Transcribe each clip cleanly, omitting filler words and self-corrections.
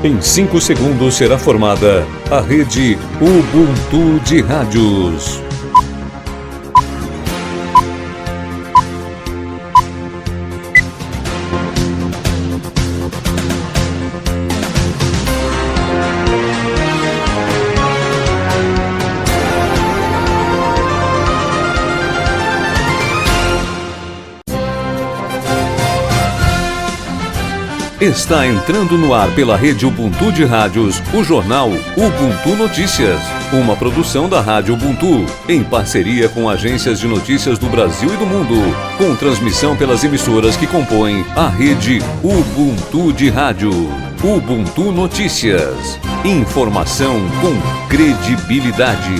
Em 5 segundos será formada a rede Ubuntu de rádios. Está entrando no ar pela rede Ubuntu de rádios, o jornal Ubuntu Notícias, uma produção da Rádio Ubuntu, em parceria com agências de notícias do Brasil e do mundo, com transmissão pelas emissoras que compõem a rede Ubuntu de rádio. Ubuntu Notícias, informação com credibilidade.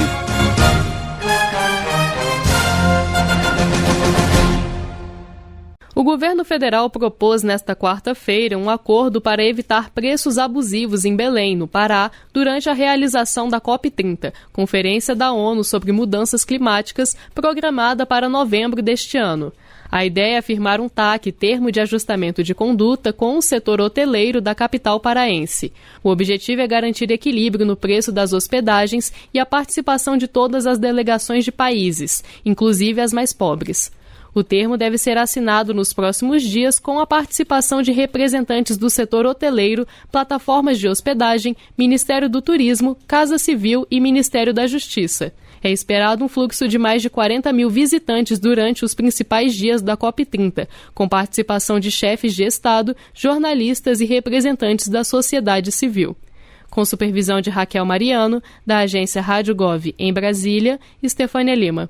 O governo federal propôs nesta quarta-feira um acordo para evitar preços abusivos em Belém, no Pará, durante a realização da COP30, Conferência da ONU sobre Mudanças Climáticas, programada para novembro deste ano. A ideia é firmar um TAC, termo de ajustamento de conduta, com o setor hoteleiro da capital paraense. O objetivo é garantir equilíbrio no preço das hospedagens e a participação de todas as delegações de países, inclusive as mais pobres. O termo deve ser assinado nos próximos dias com a participação de representantes do setor hoteleiro, plataformas de hospedagem, Ministério do Turismo, Casa Civil e Ministério da Justiça. É esperado um fluxo de mais de 40 mil visitantes durante os principais dias da COP30, com participação de chefes de Estado, jornalistas e representantes da sociedade civil. Com supervisão de Raquel Mariano, da agência Rádio Gov em Brasília, Estefânia Lima.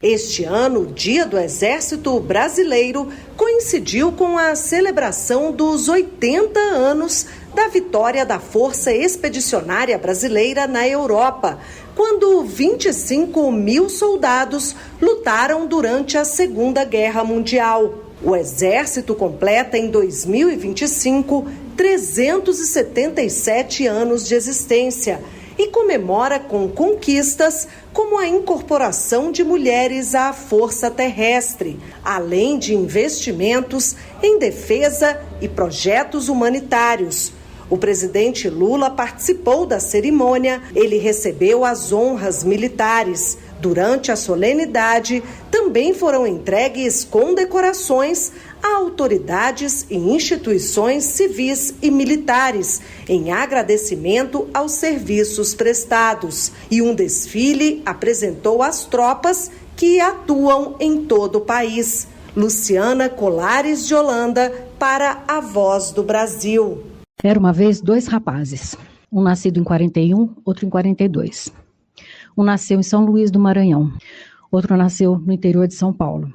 Este ano, o Dia do Exército Brasileiro coincidiu com a celebração dos 80 anos da vitória da Força Expedicionária Brasileira na Europa, quando 25 mil soldados lutaram durante a Segunda Guerra Mundial. O Exército completa em 2025 377 anos de existência e comemora com conquistas como a incorporação de mulheres à Força Terrestre, além de investimentos em defesa e projetos humanitários. O presidente Lula participou da cerimônia, ele recebeu as honras militares. Durante a solenidade, também foram entregues condecorações a autoridades e instituições civis e militares, em agradecimento aos serviços prestados. E um desfile apresentou as tropas que atuam em todo o país. Luciana Colares de Holanda, para a Voz do Brasil. Era uma vez 2 rapazes, um nascido em 41, outro em 42. Um nasceu em São Luís do Maranhão, outro nasceu no interior de São Paulo.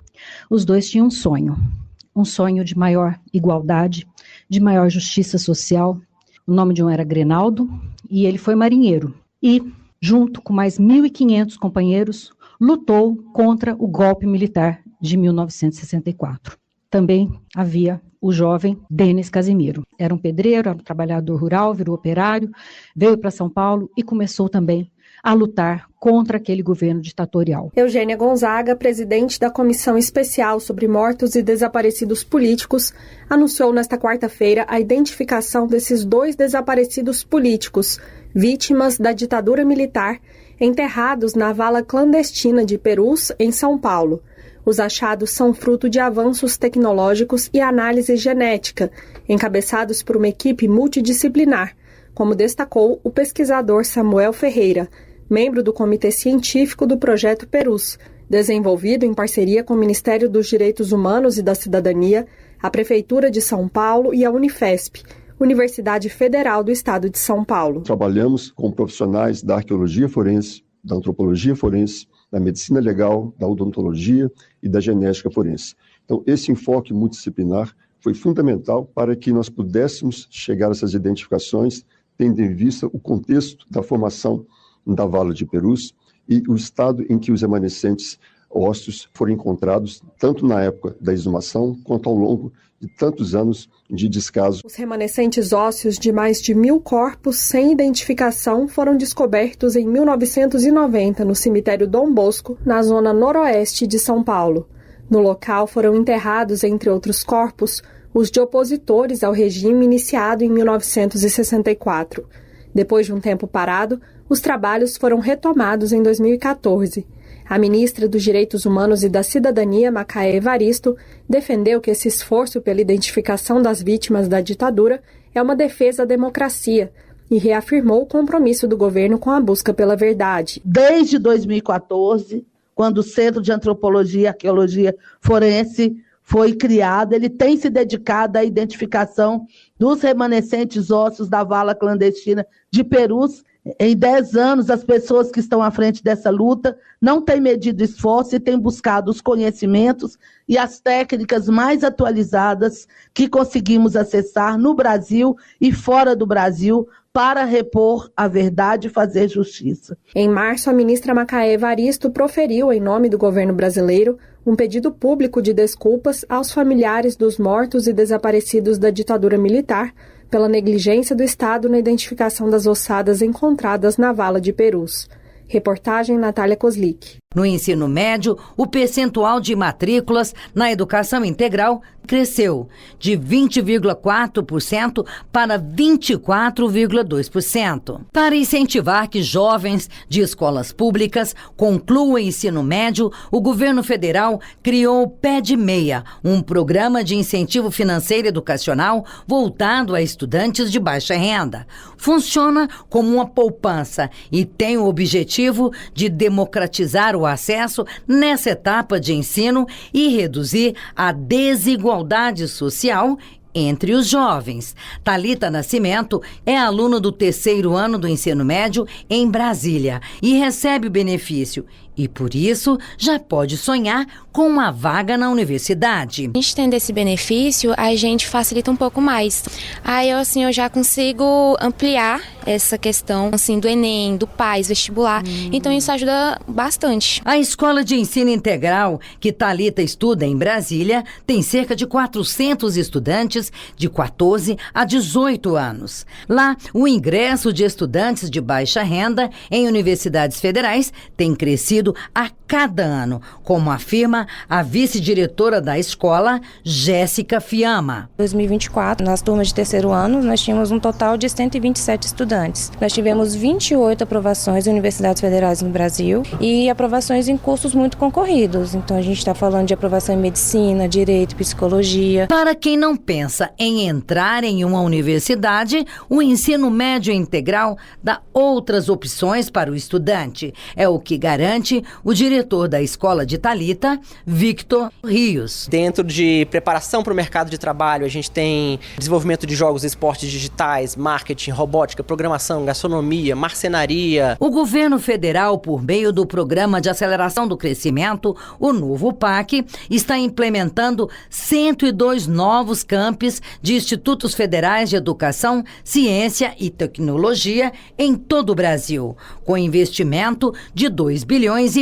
Os dois tinham um sonho de maior igualdade, de maior justiça social. O nome de um era Grenaldo e ele foi marinheiro. E, junto com mais 1.500 companheiros, lutou contra o golpe militar de 1964. Também havia o jovem Denis Casimiro. Era um pedreiro, era um trabalhador rural, virou operário, veio para São Paulo e começou também a lutar contra aquele governo ditatorial. Eugênia Gonzaga, presidente da Comissão Especial sobre Mortos e Desaparecidos Políticos, anunciou nesta quarta-feira a identificação desses 2 desaparecidos políticos, vítimas da ditadura militar, enterrados na vala clandestina de Perus, em São Paulo. Os achados são fruto de avanços tecnológicos e análise genética, encabeçados por uma equipe multidisciplinar, como destacou o pesquisador Samuel Ferreira, membro do Comitê Científico do Projeto Perus, desenvolvido em parceria com o Ministério dos Direitos Humanos e da Cidadania, a Prefeitura de São Paulo e a Unifesp, Universidade Federal do Estado de São Paulo. Trabalhamos com profissionais da arqueologia forense, da antropologia forense, da medicina legal, da odontologia e da genética forense. Então, esse enfoque multidisciplinar foi fundamental para que nós pudéssemos chegar a essas identificações, tendo em vista o contexto da formação da vala de Perus e o estado em que os remanescentes ósseos foram encontrados, tanto na época da exumação, quanto ao longo de tantos anos de descaso. Os remanescentes ósseos de mais de 1.000 corpos sem identificação foram descobertos em 1990 no cemitério Dom Bosco, na zona noroeste de São Paulo. No local foram enterrados, entre outros corpos, os de opositores ao regime iniciado em 1964. Depois de um tempo parado, os trabalhos foram retomados em 2014. A ministra dos Direitos Humanos e da Cidadania, Macaé Evaristo, defendeu que esse esforço pela identificação das vítimas da ditadura é uma defesa à democracia e reafirmou o compromisso do governo com a busca pela verdade. Desde 2014, quando o Centro de Antropologia e Arqueologia Forense foi criado, ele tem se dedicado à identificação dos remanescentes ósseos da vala clandestina de Perus. Em 10 anos, as pessoas que estão à frente dessa luta não têm medido esforço e têm buscado os conhecimentos e as técnicas mais atualizadas que conseguimos acessar no Brasil e fora do Brasil para repor a verdade e fazer justiça. Em março, a ministra Macaé Evaristo proferiu, em nome do governo brasileiro, um pedido público de desculpas aos familiares dos mortos e desaparecidos da ditadura militar pela negligência do Estado na identificação das ossadas encontradas na vala de Perus. Reportagem Natália Kozlik. No ensino médio, o percentual de matrículas na educação integral cresceu de 20,4% para 24,2%. Para incentivar que jovens de escolas públicas concluam o ensino médio, o governo federal criou o Pé de Meia, um programa de incentivo financeiro educacional voltado a estudantes de baixa renda. Funciona como uma poupança e tem o objetivo de democratizar o acesso nessa etapa de ensino e reduzir a desigualdade social entre os jovens. Thalita Nascimento é aluna do 3º ano do ensino médio em Brasília e recebe o benefício. E, por isso, já pode sonhar com uma vaga na universidade. A gente tendo esse benefício, a gente facilita um pouco mais. Aí, eu já consigo ampliar essa questão, do Enem, do PAS, vestibular. Então, isso ajuda bastante. A Escola de Ensino Integral, que Thalita estuda em Brasília, tem cerca de 400 estudantes de 14 a 18 anos. Lá, o ingresso de estudantes de baixa renda em universidades federais tem crescido a cada ano, como afirma a vice-diretora da escola, Jéssica Fiamma. Em 2024, nas turmas de 3º ano, nós tínhamos um total de 127 estudantes. Nós tivemos 28 aprovações em universidades federais no Brasil e aprovações em cursos muito concorridos. Então, a gente está falando de aprovação em medicina, direito, psicologia. Para quem não pensa em entrar em uma universidade, o ensino médio integral dá outras opções para o estudante. É o que garante o diretor da escola de Thalita, Victor Rios. Dentro de preparação para o mercado de trabalho, a gente tem desenvolvimento de jogos e esportes digitais, marketing, robótica, programação, gastronomia, marcenaria. O governo federal, por meio do Programa de Aceleração do Crescimento, o novo PAC, está implementando 102 novos campos de institutos federais de educação, ciência e tecnologia em todo o Brasil, com investimento de 2,5 bilhões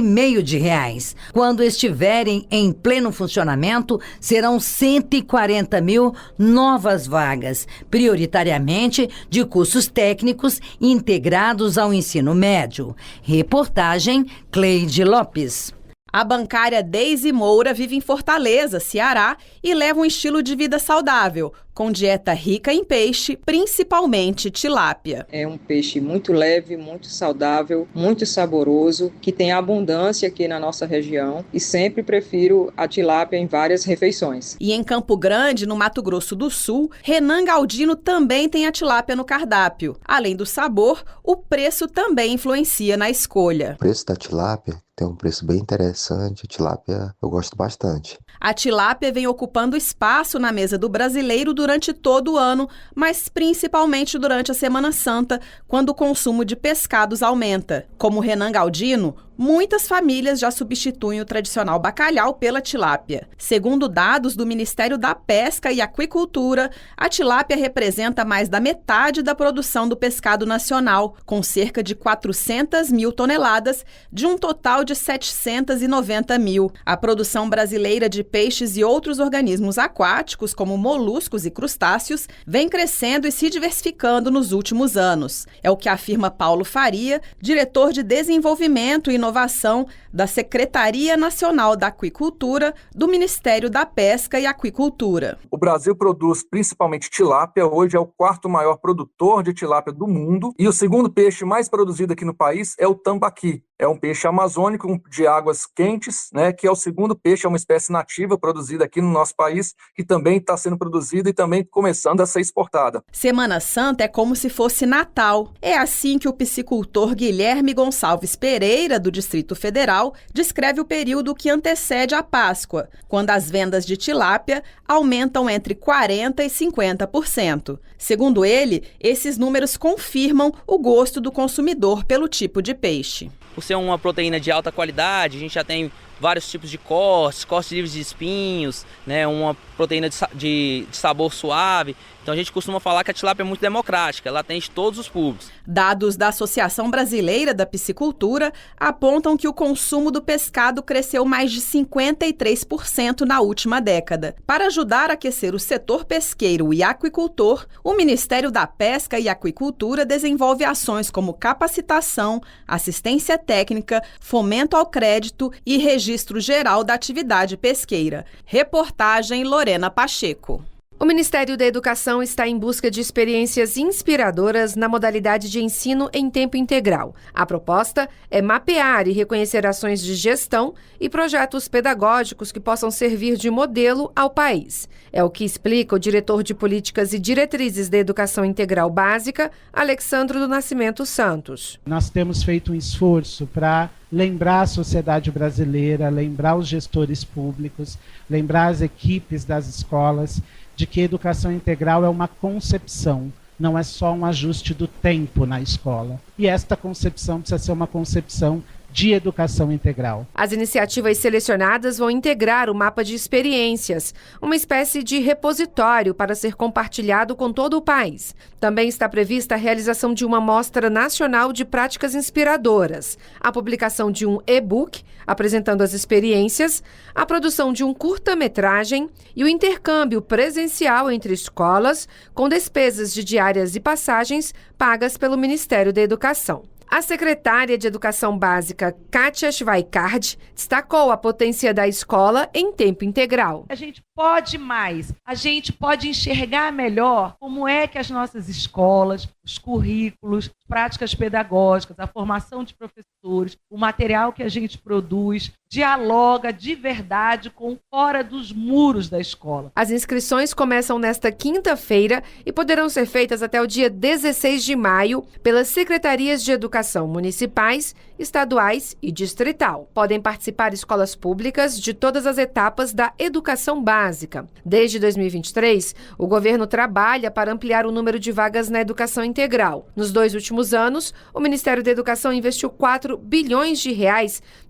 de reais. Quando estiverem em pleno funcionamento, serão 140 mil novas vagas, prioritariamente de cursos técnicos integrados ao ensino médio. Reportagem Cleide Lopes. A bancária Deise Moura vive em Fortaleza, Ceará, e leva um estilo de vida saudável, com dieta rica em peixe, principalmente tilápia. É um peixe muito leve, muito saudável, muito saboroso, que tem abundância aqui na nossa região e sempre prefiro a tilápia em várias refeições. E em Campo Grande, no Mato Grosso do Sul, Renan Galdino também tem a tilápia no cardápio. Além do sabor, o preço também influencia na escolha. O preço da tilápia tem um preço bem interessante, a tilápia eu gosto bastante. A tilápia vem ocupando espaço na mesa do brasileiro durante todo o ano, mas principalmente durante a Semana Santa, quando o consumo de pescados aumenta. Como Renan Galdino, muitas famílias já substituem o tradicional bacalhau pela tilápia. Segundo dados do Ministério da Pesca e Aquicultura, a tilápia representa mais da metade da produção do pescado nacional, com cerca de 400 mil toneladas, de um total de 790 mil. A produção brasileira de peixes e outros organismos aquáticos, como moluscos e crustáceos, vem crescendo e se diversificando nos últimos anos. É o que afirma Paulo Faria, diretor de Desenvolvimento e Inovação inovação da Secretaria Nacional da Aquicultura do Ministério da Pesca e Aquicultura. O Brasil produz principalmente tilápia, hoje é o 4º maior produtor de tilápia do mundo, e o segundo peixe mais produzido aqui no país é o tambaqui. É um peixe amazônico de águas quentes, né, que é o segundo peixe, é uma espécie nativa produzida aqui no nosso país, que também está sendo produzida e também começando a ser exportada. Semana Santa é como se fosse Natal. É assim que o piscicultor Guilherme Gonçalves Pereira, do Distrito Federal, descreve o período que antecede a Páscoa, quando as vendas de tilápia aumentam entre 40% e 50%. Segundo ele, esses números confirmam o gosto do consumidor pelo tipo de peixe. Por ser uma proteína de alta qualidade, a gente já tem vários tipos de cortes livres de espinhos, né, uma proteína de sabor suave. Então a gente costuma falar que a tilápia é muito democrática, ela atende todos os públicos. Dados da Associação Brasileira da Piscicultura apontam que o consumo do pescado cresceu mais de 53% na última década. Para ajudar a aquecer o setor pesqueiro e aquicultor, o Ministério da Pesca e Aquicultura desenvolve ações como capacitação, assistência técnica, fomento ao crédito e registro geral da atividade pesqueira. Reportagem Lorena Pacheco. O Ministério da Educação está em busca de experiências inspiradoras na modalidade de ensino em tempo integral. A proposta é mapear e reconhecer ações de gestão e projetos pedagógicos que possam servir de modelo ao país. É o que explica o diretor de Políticas e Diretrizes da Educação Integral Básica, Alexandro do Nascimento Santos. Nós temos feito um esforço para lembrar a sociedade brasileira, lembrar os gestores públicos, lembrar as equipes das escolas, de que a educação integral é uma concepção, não é só um ajuste do tempo na escola. E esta concepção precisa ser uma concepção de educação integral. As iniciativas selecionadas vão integrar o mapa de experiências, uma espécie de repositório para ser compartilhado com todo o país. Também está prevista a realização de uma mostra nacional de práticas inspiradoras, a publicação de um e-book apresentando as experiências, a produção de um curta-metragem e o intercâmbio presencial entre escolas com despesas de diárias e passagens pagas pelo Ministério da Educação. A secretária de Educação Básica, Kátia Schweikart, destacou a potência da escola em tempo integral. A gente pode mais, a gente pode enxergar melhor como é que as nossas escolas, os currículos, práticas pedagógicas, a formação de professores, o material que a gente produz, dialoga de verdade com fora dos muros da escola. As inscrições começam nesta quinta-feira e poderão ser feitas até o dia 16 de maio pelas secretarias de educação municipais, estaduais e distrital. Podem participar escolas públicas de todas as etapas da educação básica. Desde 2023, o governo trabalha para ampliar o número de vagas na educação integral. Nos 2 últimos anos, o Ministério da Educação investiu R$4 bilhões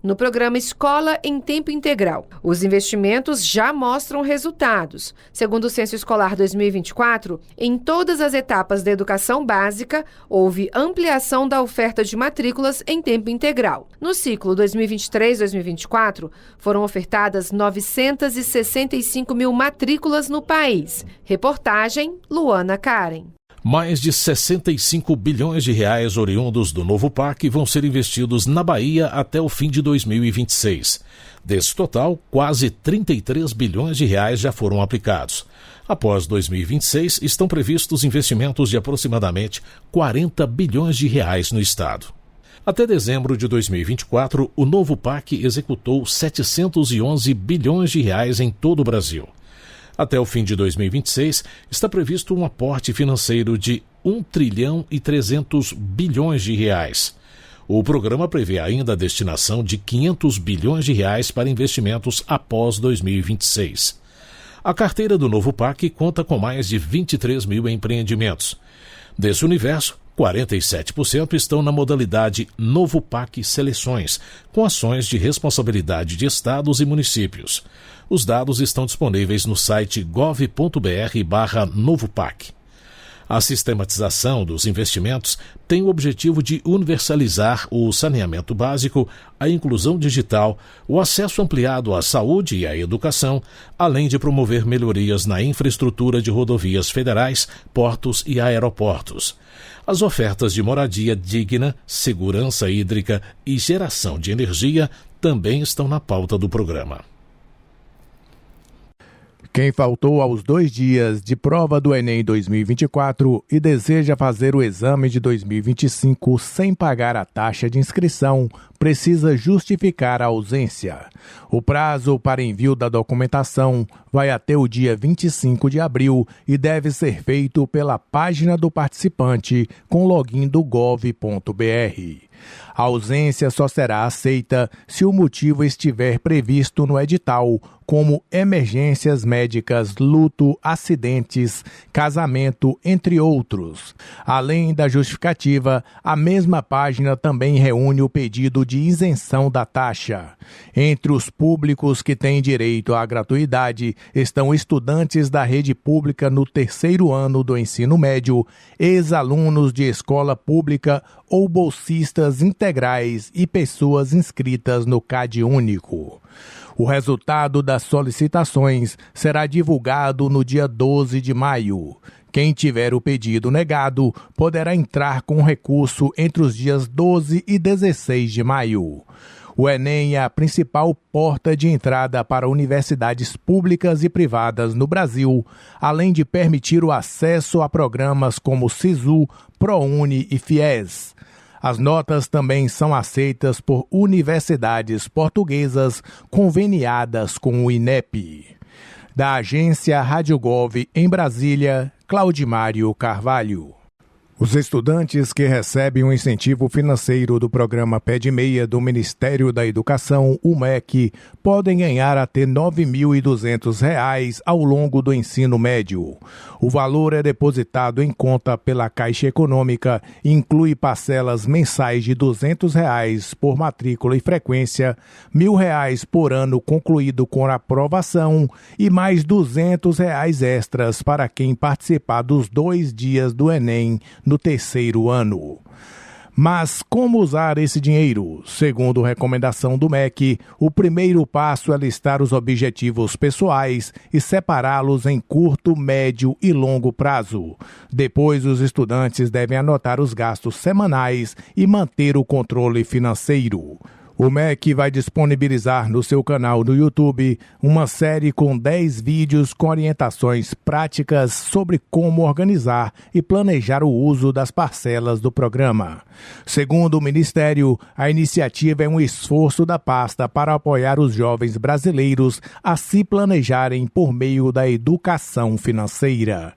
no programa Escola em Tempo Integral. Os investimentos já mostram resultados. Segundo o Censo Escolar 2024, em todas as etapas da educação básica, houve ampliação da oferta de matrículas em tempo integral. No ciclo 2023-2024, foram ofertadas 965 mil matrículas no país. Reportagem Luana Karen. Mais de 65 bilhões de reais oriundos do novo PAC vão ser investidos na Bahia até o fim de 2026. Desse total, quase 33 bilhões de reais já foram aplicados. Após 2026, estão previstos investimentos de aproximadamente 40 bilhões de reais no estado. Até dezembro de 2024, o novo PAC executou 711 bilhões de reais em todo o Brasil. Até o fim de 2026, está previsto um aporte financeiro de 1 trilhão e 300 bilhões de reais. O programa prevê ainda a destinação de 500 bilhões de reais para investimentos após 2026. A carteira do novo PAC conta com mais de 23 mil empreendimentos. Desse universo, 47% estão na modalidade Novo PAC Seleções, com ações de responsabilidade de estados e municípios. Os dados estão disponíveis no site gov.br/novopac. A sistematização dos investimentos tem o objetivo de universalizar o saneamento básico, a inclusão digital, o acesso ampliado à saúde e à educação, além de promover melhorias na infraestrutura de rodovias federais, portos e aeroportos. As ofertas de moradia digna, segurança hídrica e geração de energia também estão na pauta do programa. Quem faltou aos 2 dias de prova do Enem 2024 e deseja fazer o exame de 2025 sem pagar a taxa de inscrição, precisa justificar a ausência. O prazo para envio da documentação vai até o dia 25 de abril e deve ser feito pela página do participante com login do gov.br. A ausência só será aceita se o motivo estiver previsto no edital, como emergências médicas, luto, acidentes, casamento, entre outros. Além da justificativa, a mesma página também reúne o pedido de isenção da taxa. Entre os públicos que têm direito à gratuidade estão estudantes da rede pública no 3º ano do ensino médio, ex-alunos de escola pública ou bolsistas integrais e pessoas inscritas no CadÚnico. O resultado das solicitações será divulgado no dia 12 de maio. Quem tiver o pedido negado poderá entrar com recurso entre os dias 12 e 16 de maio. O Enem é a principal porta de entrada para universidades públicas e privadas no Brasil, além de permitir o acesso a programas como SISU, ProUni e FIES. As notas também são aceitas por universidades portuguesas conveniadas com o INEP. Da agência Rádio Gov em Brasília, Claudimário Carvalho. Os estudantes que recebem um incentivo financeiro do programa Pé de Meia do Ministério da Educação, o MEC, podem ganhar até R$ 9.200 ao longo do ensino médio. O valor é depositado em conta pela Caixa Econômica e inclui parcelas mensais de R$ 200 por matrícula e frequência, R$ 1.000 por ano concluído com a aprovação e mais R$ 200 extras para quem participar dos 2 dias do Enem no 3º ano. Mas como usar esse dinheiro? Segundo recomendação do MEC, o primeiro passo é listar os objetivos pessoais e separá-los em curto, médio e longo prazo. Depois, os estudantes devem anotar os gastos semanais e manter o controle financeiro. O MEC vai disponibilizar no seu canal do YouTube uma série com 10 vídeos com orientações práticas sobre como organizar e planejar o uso das parcelas do programa. Segundo o Ministério, a iniciativa é um esforço da pasta para apoiar os jovens brasileiros a se planejarem por meio da educação financeira.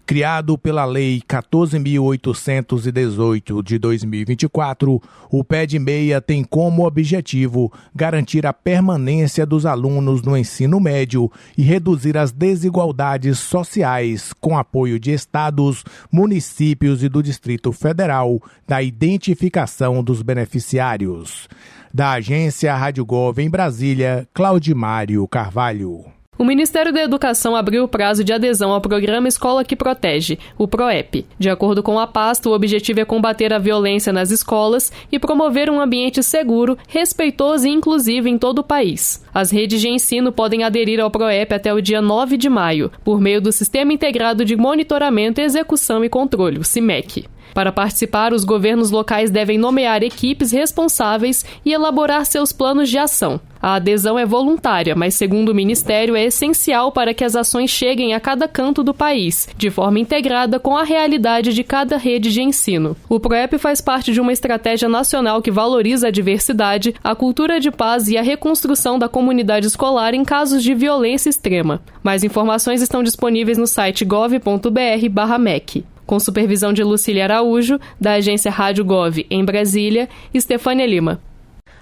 Criado pela Lei 14.818 de 2024, o Pé de Meia tem como objetivo garantir a permanência dos alunos no ensino médio e reduzir as desigualdades sociais com apoio de estados, municípios e do Distrito Federal na identificação dos beneficiários. Da agência Rádio Gov em Brasília, Claudimário Carvalho. O Ministério da Educação abriu o prazo de adesão ao programa Escola que Protege, o PROEP. De acordo com a pasta, o objetivo é combater a violência nas escolas e promover um ambiente seguro, respeitoso e inclusivo em todo o país. As redes de ensino podem aderir ao PROEP até o dia 9 de maio, por meio do Sistema Integrado de Monitoramento, Execução e Controle, o SIMEC. Para participar, os governos locais devem nomear equipes responsáveis e elaborar seus planos de ação. A adesão é voluntária, mas, segundo o Ministério, é essencial para que as ações cheguem a cada canto do país, de forma integrada com a realidade de cada rede de ensino. O PROEP faz parte de uma estratégia nacional que valoriza a diversidade, a cultura de paz e a reconstrução da comunidade escolar em casos de violência extrema. Mais informações estão disponíveis no site gov.br/MEC. Com supervisão de Lucília Araújo, da agência Rádio Gov em Brasília, Estefânia Lima.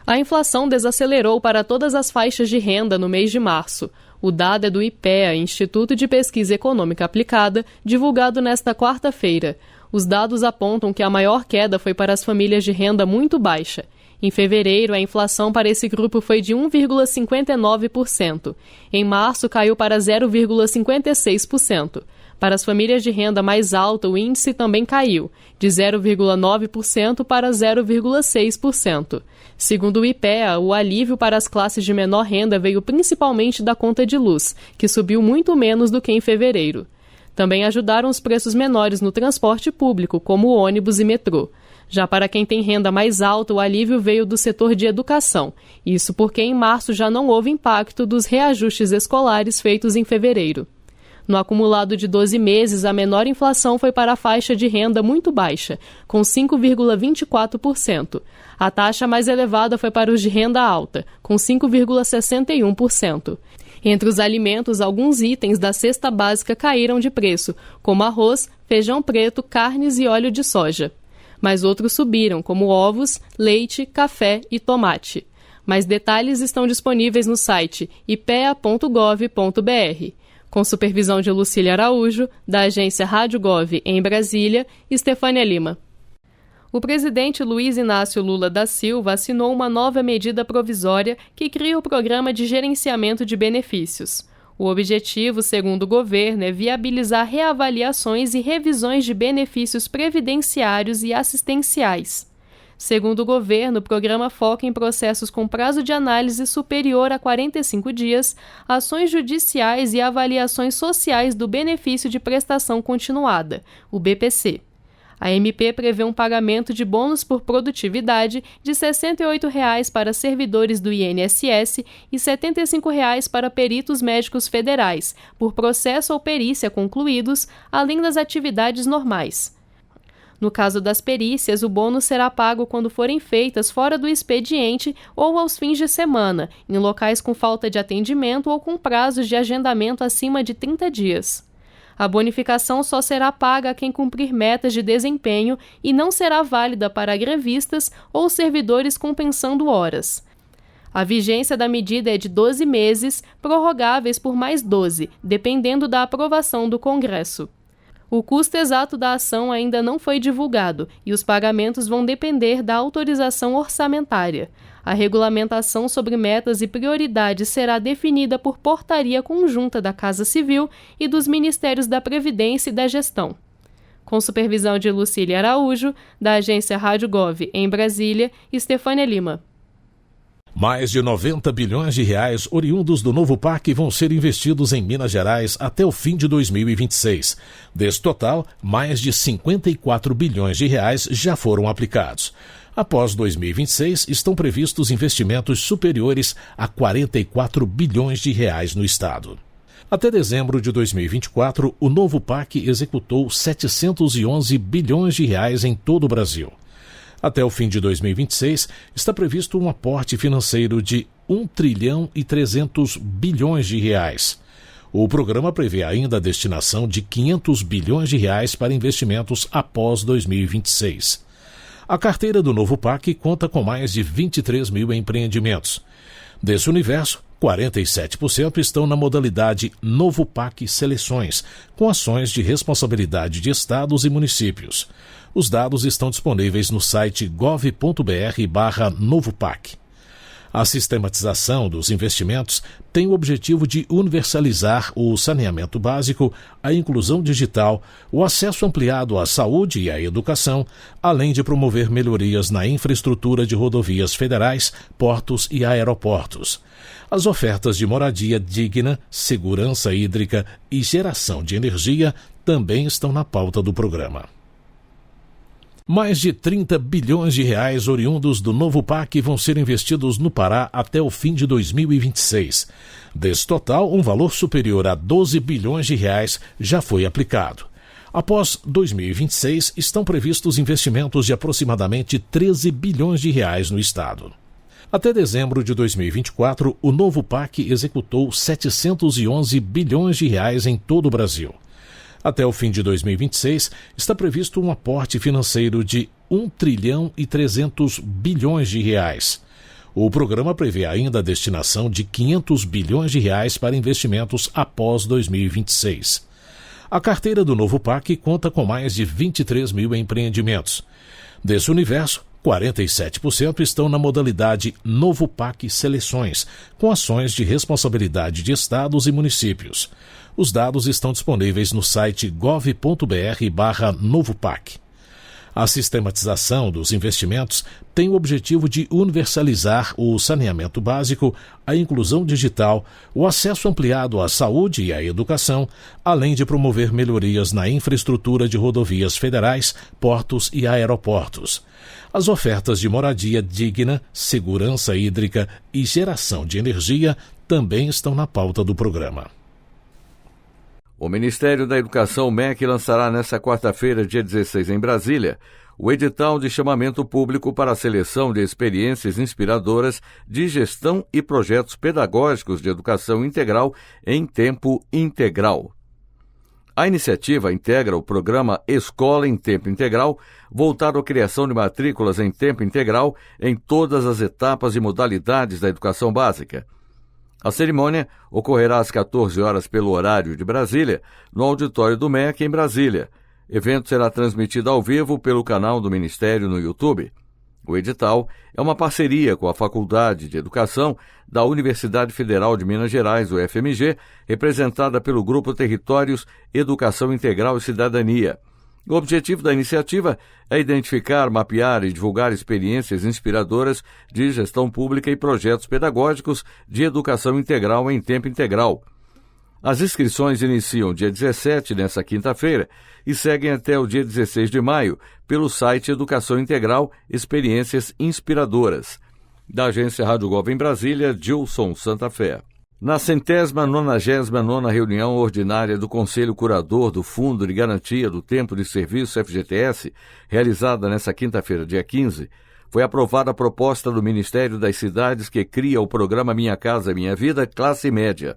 A inflação desacelerou para todas as faixas de renda no mês de março. O dado é do IPEA, Instituto de Pesquisa Econômica Aplicada, divulgado nesta quarta-feira. Os dados apontam que a maior queda foi para as famílias de renda muito baixa. Em fevereiro, a inflação para esse grupo foi de 1,59%. Em março, caiu para 0,56%. Para as famílias de renda mais alta, o índice também caiu, de 0,9% para 0,6%. Segundo o IPEA, o alívio para as classes de menor renda veio principalmente da conta de luz, que subiu muito menos do que em fevereiro. Também ajudaram os preços menores no transporte público, como ônibus e metrô. Já para quem tem renda mais alta, o alívio veio do setor de educação. Isso porque em março já não houve impacto dos reajustes escolares feitos em fevereiro. No acumulado de 12 meses, a menor inflação foi para a faixa de renda muito baixa, com 5,24%. A taxa mais elevada foi para os de renda alta, com 5,61%. Entre os alimentos, alguns itens da cesta básica caíram de preço, como arroz, feijão preto, carnes e óleo de soja. Mas outros subiram, como ovos, leite, café e tomate. Mais detalhes estão disponíveis no site ipea.gov.br. Com supervisão de Lucília Araújo, da agência Rádio Gov em Brasília, Estefânia Lima. O presidente Luiz Inácio Lula da Silva assinou uma nova medida provisória que cria o Programa de Gerenciamento de Benefícios. O objetivo, segundo o governo, é viabilizar reavaliações e revisões de benefícios previdenciários e assistenciais. Segundo o governo, o programa foca em processos com prazo de análise superior a 45 dias, ações judiciais e avaliações sociais do benefício de prestação continuada, o BPC. A MP prevê um pagamento de bônus por produtividade de R$ 68,00 para servidores do INSS e R$ 75,00 para peritos médicos federais, por processo ou perícia concluídos, além das atividades normais. No caso das perícias, o bônus será pago quando forem feitas fora do expediente ou aos fins de semana, em locais com falta de atendimento ou com prazos de agendamento acima de 30 dias. A bonificação só será paga a quem cumprir metas de desempenho e não será válida para grevistas ou servidores compensando horas. A vigência da medida é de 12 meses, prorrogáveis por mais 12, dependendo da aprovação do Congresso. O custo exato da ação ainda não foi divulgado e os pagamentos vão depender da autorização orçamentária. A regulamentação sobre metas e prioridades será definida por portaria conjunta da Casa Civil e dos Ministérios da Previdência e da Gestão. Com supervisão de Lucília Araújo, da agência Rádio Gov em Brasília, Estefânia Lima. Mais de 90 bilhões de reais oriundos do novo parque vão ser investidos em Minas Gerais até o fim de 2026. Desse total, mais de 54 bilhões de reais já foram aplicados. Após 2026, estão previstos investimentos superiores a 44 bilhões de reais no estado. Até dezembro de 2024, o novo parque executou 711 bilhões de reais em todo o Brasil. Até o fim de 2026, está previsto um aporte financeiro de 1 trilhão e 300 bilhões de reais. O programa prevê ainda a destinação de 500 bilhões de reais para investimentos após 2026. A carteira do novo parque conta com mais de 23 mil empreendimentos. Desse universo, 47% estão na modalidade Novo PAC Seleções, com ações de responsabilidade de estados e municípios. Os dados estão disponíveis no site gov.br/novopac. A sistematização dos investimentos tem o objetivo de universalizar o saneamento básico, a inclusão digital, o acesso ampliado à saúde e à educação, além de promover melhorias na infraestrutura de rodovias federais, portos e aeroportos. As ofertas de moradia digna, segurança hídrica e geração de energia também estão na pauta do programa. Mais de 30 bilhões de reais oriundos do novo PAC vão ser investidos no Pará até o fim de 2026. Desse total, um valor superior a 12 bilhões de reais já foi aplicado. Após 2026, estão previstos investimentos de aproximadamente 13 bilhões de reais no estado. Até dezembro de 2024, o novo PAC executou 711 bilhões de reais em todo o Brasil. Até o fim de 2026, está previsto um aporte financeiro de 1 trilhão e 300 bilhões de reais. O programa prevê ainda a destinação de 500 bilhões de reais para investimentos após 2026. A carteira do novo PAC conta com mais de 23 mil empreendimentos. Desse universo, 47% estão na modalidade Novo PAC Seleções, com ações de responsabilidade de estados e municípios. Os dados estão disponíveis no site gov.br/novopac. A sistematização dos investimentos tem o objetivo de universalizar o saneamento básico, a inclusão digital, o acesso ampliado à saúde e à educação, além de promover melhorias na infraestrutura de rodovias federais, portos e aeroportos. As ofertas de moradia digna, segurança hídrica e geração de energia também estão na pauta do programa. O Ministério da Educação, MEC, lançará nesta quarta-feira, dia 16, em Brasília, o edital de chamamento público para a seleção de experiências inspiradoras de gestão e projetos pedagógicos de educação integral em tempo integral. A iniciativa integra o programa Escola em Tempo Integral, voltado à criação de matrículas em tempo integral em todas as etapas e modalidades da educação básica. A cerimônia ocorrerá às 14 horas pelo horário de Brasília, no auditório do MEC, em Brasília. O evento será transmitido ao vivo pelo canal do Ministério no YouTube. O edital é uma parceria com a Faculdade de Educação da Universidade Federal de Minas Gerais, UFMG, representada pelo Grupo Territórios, Educação Integral e Cidadania. O objetivo da iniciativa é identificar, mapear e divulgar experiências inspiradoras de gestão pública e projetos pedagógicos de educação integral em tempo integral. As inscrições iniciam dia 17, nesta quinta-feira, e seguem até o dia 16 de maio, pelo site Educação Integral Experiências Inspiradoras. Da Agência Rádio Gov em Brasília, Gilson Santa Fé. Na 199ª reunião ordinária do Conselho Curador do Fundo de Garantia do Tempo de Serviço FGTS, realizada nesta quinta-feira, dia 15, foi aprovada a proposta do Ministério das Cidades que cria o programa Minha Casa Minha Vida Classe Média.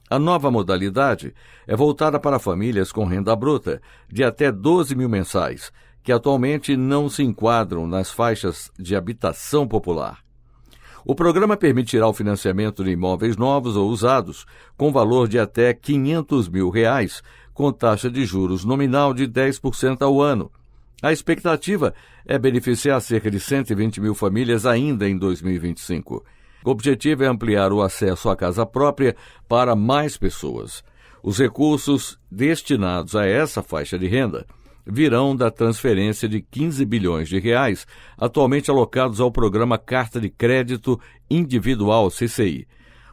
A nova modalidade é voltada para famílias com renda bruta de até 12 mil mensais, que atualmente não se enquadram nas faixas de habitação popular. O programa permitirá o financiamento de imóveis novos ou usados, com valor de até R$ 500 mil, com taxa de juros nominal de 10% ao ano. A expectativa é beneficiar cerca de 120 mil famílias ainda em 2025. O objetivo é ampliar o acesso à casa própria para mais pessoas. Os recursos destinados a essa faixa de renda virão da transferência de R$ 15 bilhões, atualmente alocados ao programa Carta de Crédito Individual, CCI.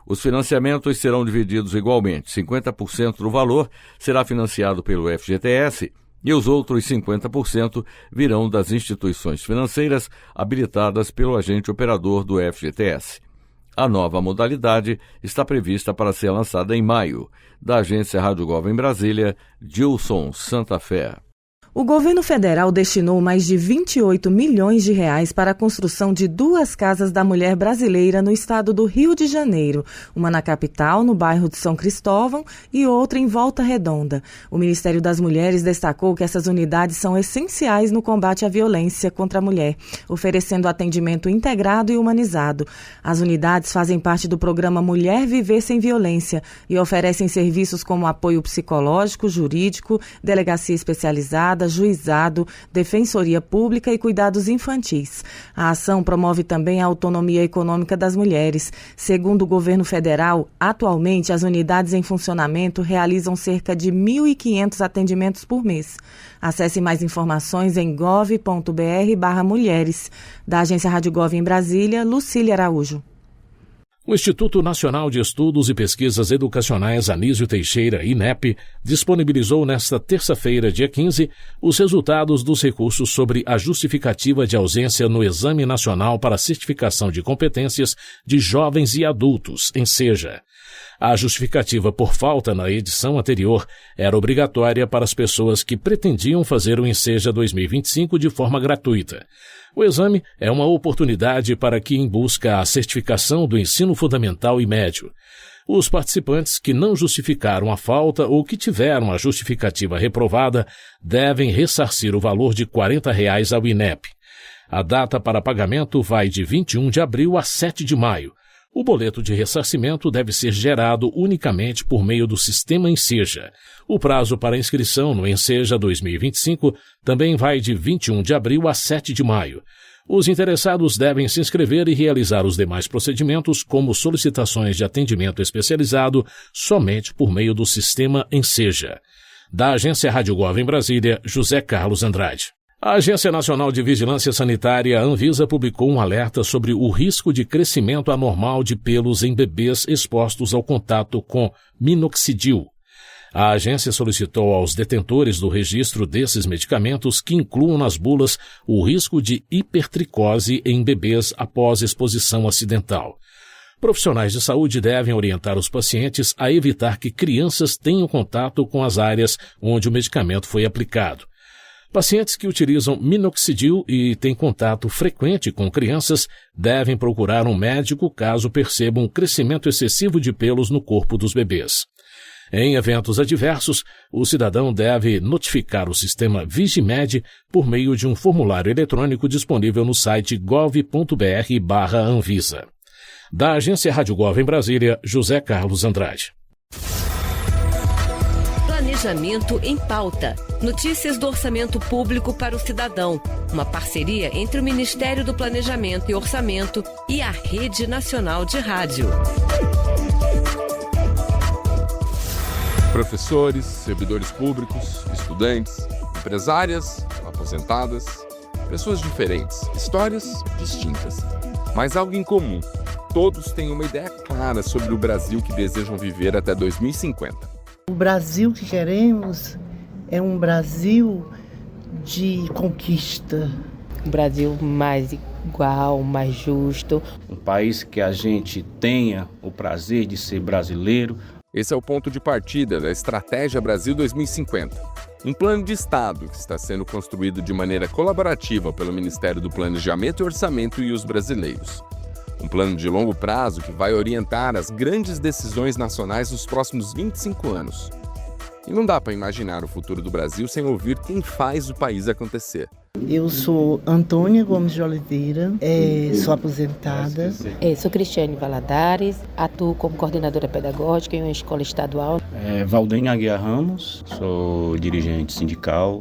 Os financiamentos serão divididos igualmente. 50% do valor será financiado pelo FGTS e os outros 50% virão das instituições financeiras habilitadas pelo agente operador do FGTS. A nova modalidade está prevista para ser lançada em maio. Da Agência Rádio Gov em Brasília, Gilson Santa Fé. O governo federal destinou mais de 28 milhões de reais para a construção de 2 casas da mulher brasileira no estado do Rio de Janeiro, uma na capital, no bairro de São Cristóvão, e outra em Volta Redonda. O Ministério das Mulheres destacou que essas unidades são essenciais no combate à violência contra a mulher, oferecendo atendimento integrado e humanizado. As unidades fazem parte do programa Mulher Viver Sem Violência e oferecem serviços como apoio psicológico, jurídico, delegacia especializada, juizado, defensoria pública e cuidados infantis. A ação promove também a autonomia econômica das mulheres. Segundo o governo federal, atualmente as unidades em funcionamento realizam cerca de 1.500 atendimentos por mês. Acesse mais informações em gov.br/mulheres. Da Agência Rádio Gov em Brasília, Lucília Araújo. O Instituto Nacional de Estudos e Pesquisas Educacionais Anísio Teixeira, INEP, disponibilizou nesta terça-feira, dia 15, os resultados dos recursos sobre a justificativa de ausência no Exame Nacional para Certificação de Competências de Jovens e Adultos, ENSEJA. A justificativa por falta na edição anterior era obrigatória para as pessoas que pretendiam fazer o ENSEJA 2025 de forma gratuita. O exame é uma oportunidade para quem busca a certificação do ensino fundamental e médio. Os participantes que não justificaram a falta ou que tiveram a justificativa reprovada devem ressarcir o valor de R$ 40 ao INEP. A data para pagamento vai de 21 de abril a 7 de maio. O boleto de ressarcimento deve ser gerado unicamente por meio do sistema ENSEJA. O prazo para inscrição no ENSEJA 2025 também vai de 21 de abril a 7 de maio. Os interessados devem se inscrever e realizar os demais procedimentos, como solicitações de atendimento especializado, somente por meio do sistema Enseja. Da Agência Rádio Gov em Brasília, José Carlos Andrade. A Agência Nacional de Vigilância Sanitária, Anvisa, publicou um alerta sobre o risco de crescimento anormal de pelos em bebês expostos ao contato com minoxidil. A agência solicitou aos detentores do registro desses medicamentos que incluam nas bulas o risco de hipertricose em bebês após exposição acidental. Profissionais de saúde devem orientar os pacientes a evitar que crianças tenham contato com as áreas onde o medicamento foi aplicado. Pacientes que utilizam minoxidil e têm contato frequente com crianças devem procurar um médico caso percebam um crescimento excessivo de pelos no corpo dos bebês. Em eventos adversos, o cidadão deve notificar o sistema Vigimed por meio de um formulário eletrônico disponível no site gov.br/Anvisa. Da Agência Rádio Gov em Brasília, José Carlos Andrade. Planejamento em Pauta. Notícias do orçamento público para o cidadão. Uma parceria entre o Ministério do Planejamento e Orçamento e a Rede Nacional de Rádio. Professores, servidores públicos, estudantes, empresárias, aposentadas, pessoas diferentes, histórias distintas, mas algo em comum. Todos têm uma ideia clara sobre o Brasil que desejam viver até 2050. O Brasil que queremos é um Brasil de conquista. Um Brasil mais igual, mais justo. Um país que a gente tenha o prazer de ser brasileiro. Esse é o ponto de partida da Estratégia Brasil 2050, um plano de Estado que está sendo construído de maneira colaborativa pelo Ministério do Planejamento e Orçamento e os brasileiros. Um plano de longo prazo que vai orientar as grandes decisões nacionais nos próximos 25 anos. E não dá para imaginar o futuro do Brasil sem ouvir quem faz o país acontecer. Eu sou Antônia Gomes de Oliveira, sou aposentada. Sou Cristiane Valadares, atuo como coordenadora pedagógica em uma escola estadual. Valdênia Aguiar Ramos, sou dirigente sindical.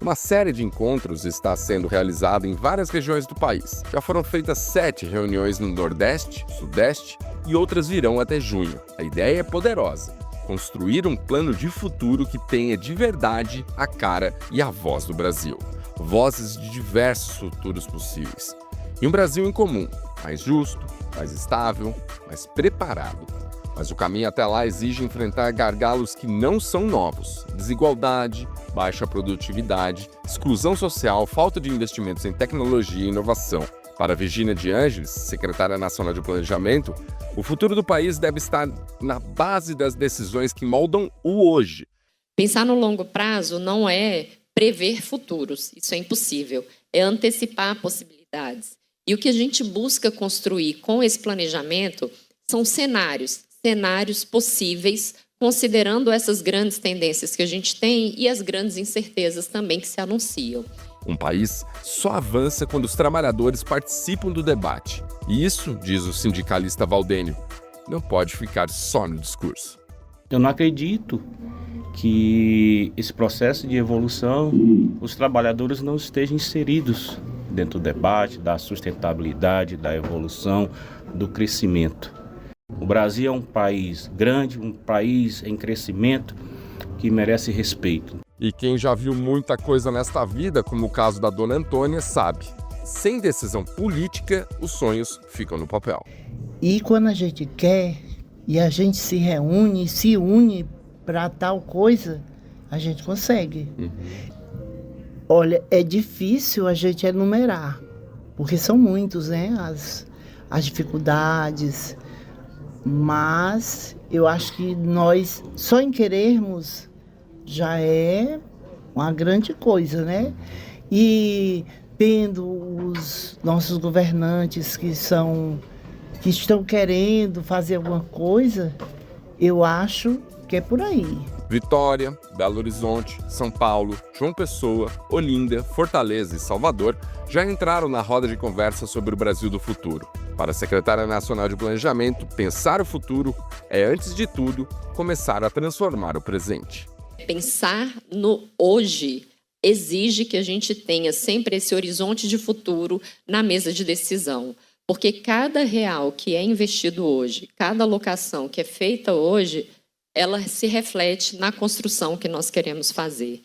Uma série de encontros está sendo realizada em várias regiões do país. Já foram feitas 7 reuniões no Nordeste, Sudeste e outras virão até junho. A ideia é poderosa: construir um plano de futuro que tenha de verdade a cara e a voz do Brasil. Vozes de diversos futuros possíveis. E um Brasil em comum, mais justo, mais estável, mais preparado. Mas o caminho até lá exige enfrentar gargalos que não são novos: desigualdade, baixa produtividade, exclusão social, falta de investimentos em tecnologia e inovação. Para Virgínia de Ângeles, secretária nacional de Planejamento, o futuro do país deve estar na base das decisões que moldam o hoje. Pensar no longo prazo não é prever futuros, isso é impossível, é antecipar possibilidades. E o que a gente busca construir com esse planejamento são cenários possíveis, considerando essas grandes tendências que a gente tem e as grandes incertezas também que se anunciam. Um país só avança quando os trabalhadores participam do debate. E isso, diz o sindicalista Valdênio, não pode ficar só no discurso. Eu não acredito que esse processo de evolução, os trabalhadores não estejam inseridos dentro do debate, da sustentabilidade, da evolução, do crescimento. O Brasil é um país grande, um país em crescimento que merece respeito. E quem já viu muita coisa nesta vida, como o caso da dona Antônia, sabe: sem decisão política, os sonhos ficam no papel. E quando a gente quer e a gente se reúne, se une para tal coisa, a gente consegue. Olha, é difícil a gente enumerar, porque são muitos, né, as dificuldades, mas eu acho que nós, só em querermos, já é uma grande coisa, né? E tendo os nossos governantes que estão querendo fazer alguma coisa, eu acho que é por aí. Vitória, Belo Horizonte, São Paulo, João Pessoa, Olinda, Fortaleza e Salvador já entraram na roda de conversa sobre o Brasil do futuro. Para a secretária nacional de Planejamento, pensar o futuro é, antes de tudo, começar a transformar o presente. Pensar no hoje exige que a gente tenha sempre esse horizonte de futuro na mesa de decisão. Porque cada real que é investido hoje, cada alocação que é feita hoje, ela se reflete na construção que nós queremos fazer.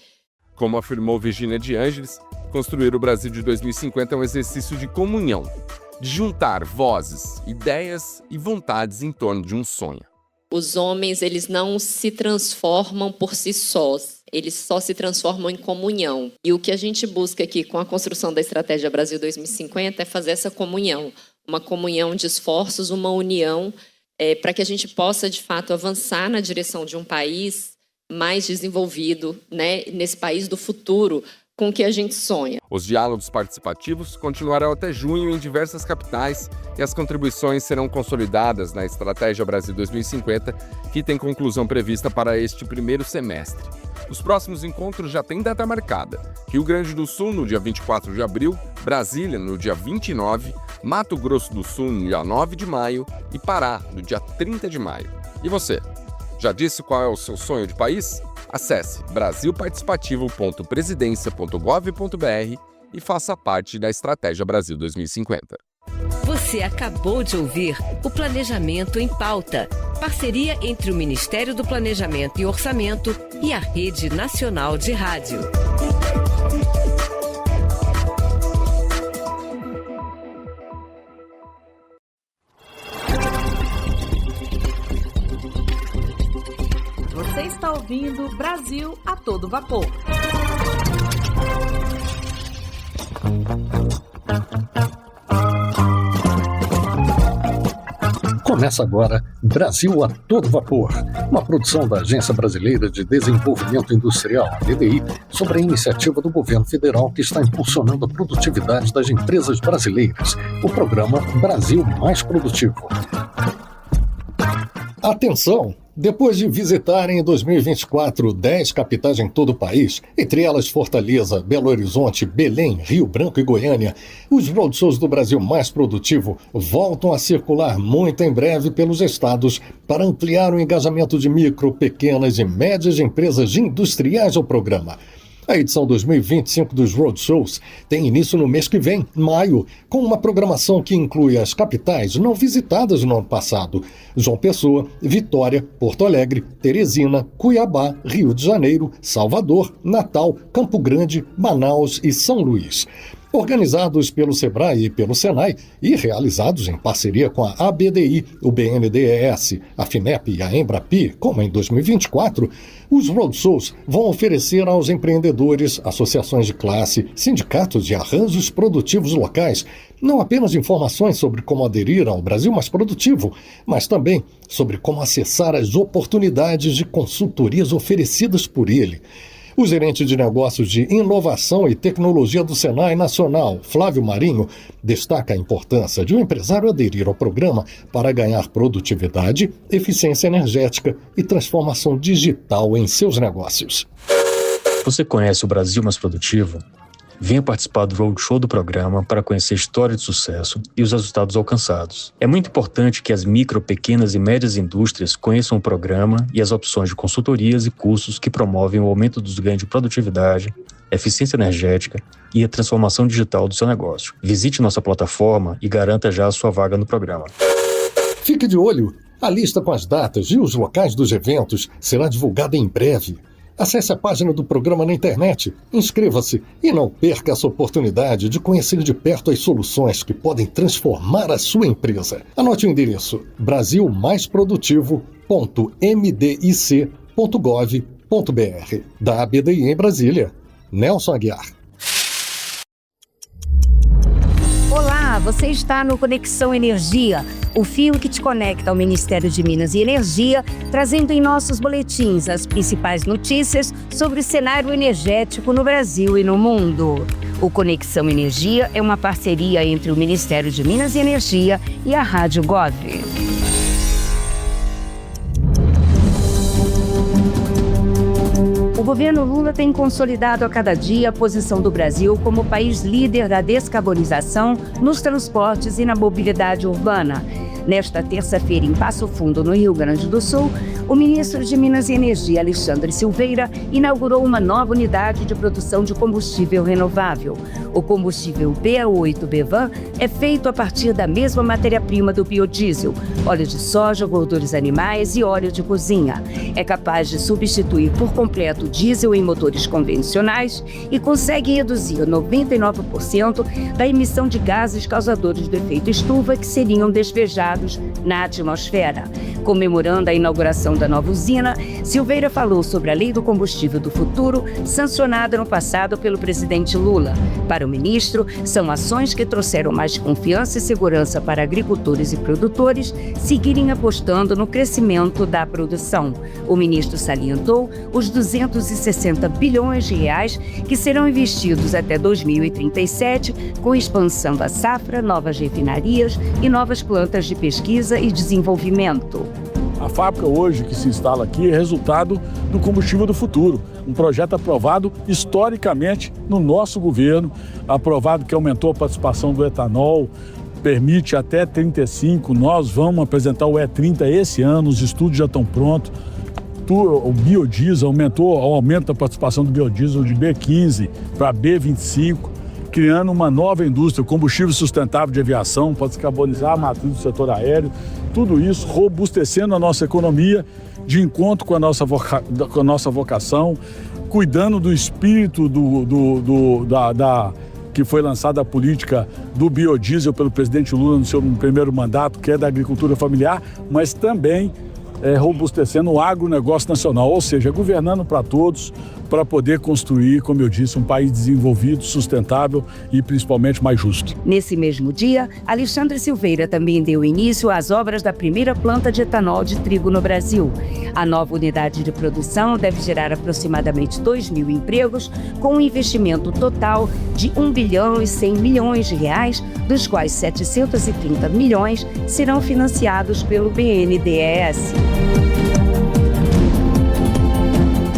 Como afirmou Virginia de Ângeles, construir o Brasil de 2050 é um exercício de comunhão, de juntar vozes, ideias e vontades em torno de um sonho. Os homens, eles não se transformam por si sós, eles só se transformam em comunhão. E o que a gente busca aqui com a construção da Estratégia Brasil 2050 é fazer essa comunhão, uma comunhão de esforços, uma união, para que a gente possa, de fato, avançar na direção de um país mais desenvolvido, né, nesse país do futuro, com o que a gente sonha. Os diálogos participativos continuarão até junho em diversas capitais e as contribuições serão consolidadas na Estratégia Brasil 2050, que tem conclusão prevista para este primeiro semestre. Os próximos encontros já têm data marcada: Rio Grande do Sul, no dia 24 de abril, Brasília, no dia 29, Mato Grosso do Sul, no dia 9 de maio e Pará, no dia 30 de maio. E você? Já disse qual é o seu sonho de país? Acesse brasilparticipativo.presidencia.gov.br e faça parte da Estratégia Brasil 2050. Você acabou de ouvir o Planejamento em Pauta, parceria entre o Ministério do Planejamento e Orçamento e a Rede Nacional de Rádio. Você está ouvindo Brasil a todo vapor. Começa agora Brasil a todo vapor, uma produção da Agência Brasileira de Desenvolvimento Industrial, ABDI, sobre a iniciativa do governo federal que está impulsionando a produtividade das empresas brasileiras, o programa Brasil Mais Produtivo. Atenção! Depois de visitarem em 2024 10 capitais em todo o país, entre elas Fortaleza, Belo Horizonte, Belém, Rio Branco e Goiânia, os roadshows do Brasil Mais Produtivo voltam a circular muito em breve pelos estados para ampliar o engajamento de micro, pequenas e médias empresas industriais ao programa. A edição 2025 dos Roadshows tem início no mês que vem, maio, com uma programação que inclui as capitais não visitadas no ano passado: João Pessoa, Vitória, Porto Alegre, Teresina, Cuiabá, Rio de Janeiro, Salvador, Natal, Campo Grande, Manaus e São Luís. Organizados pelo SEBRAE e pelo SENAI e realizados em parceria com a ABDI, o BNDES, a FINEP e a Embrapi, como em 2024, os roadshows vão oferecer aos empreendedores, associações de classe, sindicatos e arranjos produtivos locais não apenas informações sobre como aderir ao Brasil Mais Produtivo, mas também sobre como acessar as oportunidades de consultorias oferecidas por ele. O gerente de negócios de inovação e tecnologia do Senai Nacional, Flávio Marinho, destaca a importância de um empresário aderir ao programa para ganhar produtividade, eficiência energética e transformação digital em seus negócios. Você conhece o Brasil Mais Produtivo? Venha participar do roadshow do programa para conhecer a história de sucesso e os resultados alcançados. É muito importante que as micro, pequenas e médias indústrias conheçam o programa e as opções de consultorias e cursos que promovem o aumento dos ganhos de produtividade, eficiência energética e a transformação digital do seu negócio. Visite nossa plataforma e garanta já a sua vaga no programa. Fique de olho! A lista com as datas e os locais dos eventos será divulgada em breve. Acesse a página do programa na internet, inscreva-se e não perca essa oportunidade de conhecer de perto as soluções que podem transformar a sua empresa. Anote o endereço: brasilmaisprodutivo.mdic.gov.br. Da ABDI em Brasília, Nelson Aguiar. Olá, você está no Conexão Energia, o fio que te conecta ao Ministério de Minas e Energia, trazendo em nossos boletins as principais notícias sobre o cenário energético no Brasil e no mundo. O Conexão Energia é uma parceria entre o Ministério de Minas e Energia e a Rádio Gov. O governo Lula tem consolidado a cada dia a posição do Brasil como país líder da descarbonização nos transportes e na mobilidade urbana. Nesta terça-feira, em Passo Fundo, no Rio Grande do Sul, o ministro de Minas e Energia, Alexandre Silveira, inaugurou uma nova unidade de produção de combustível renovável. O combustível B8-BEVAN é feito a partir da mesma matéria-prima do biodiesel, óleo de soja, gorduras animais e óleo de cozinha. É capaz de substituir por completo o diesel em motores convencionais e consegue reduzir 99% da emissão de gases causadores do efeito estufa que seriam despejados na atmosfera. Comemorando a inauguração da nova usina, Silveira falou sobre a Lei do Combustível do Futuro, sancionada no passado pelo presidente Lula. Para o ministro, são ações que trouxeram mais confiança e segurança para agricultores e produtores seguirem apostando no crescimento da produção. O ministro salientou os 260 bilhões de reais que serão investidos até 2037, com expansão da safra, novas refinarias e novas plantas de pesquisa e desenvolvimento. A fábrica hoje que se instala aqui é resultado do combustível do futuro, um projeto aprovado historicamente no nosso governo, aprovado que aumentou a participação do etanol, permite até 35, nós vamos apresentar o E30 esse ano, os estudos já estão prontos. O biodiesel aumentou, o aumento da participação do biodiesel de B15 para B25, criando uma nova indústria, combustível sustentável de aviação, para descarbonizar a matriz do setor aéreo, tudo isso robustecendo a nossa economia de encontro com a nossa vocação, cuidando do espírito que foi lançada a política do biodiesel pelo presidente Lula no seu primeiro mandato, que é da agricultura familiar, mas também robustecendo o agronegócio nacional, ou seja, governando para todos, para poder construir, como eu disse, um país desenvolvido, sustentável e principalmente mais justo. Nesse mesmo dia, Alexandre Silveira também deu início às obras da primeira planta de etanol de trigo no Brasil. A nova unidade de produção deve gerar aproximadamente 2.000 empregos, com um investimento total de 1 bilhão e 100 milhões de reais, dos quais 730 milhões serão financiados pelo BNDES.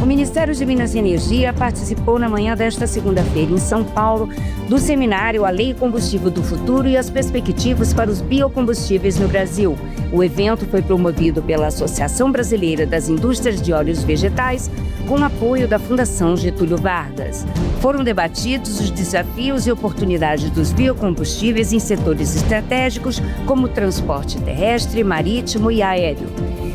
O Ministério de Minas e Energia participou na manhã desta segunda-feira em São Paulo do seminário A Lei Combustível do Futuro e as Perspectivas para os Biocombustíveis no Brasil. O evento foi promovido pela Associação Brasileira das Indústrias de Óleos Vegetais, com apoio da Fundação Getúlio Vargas. Foram debatidos os desafios e oportunidades dos biocombustíveis em setores estratégicos como transporte terrestre, marítimo e aéreo.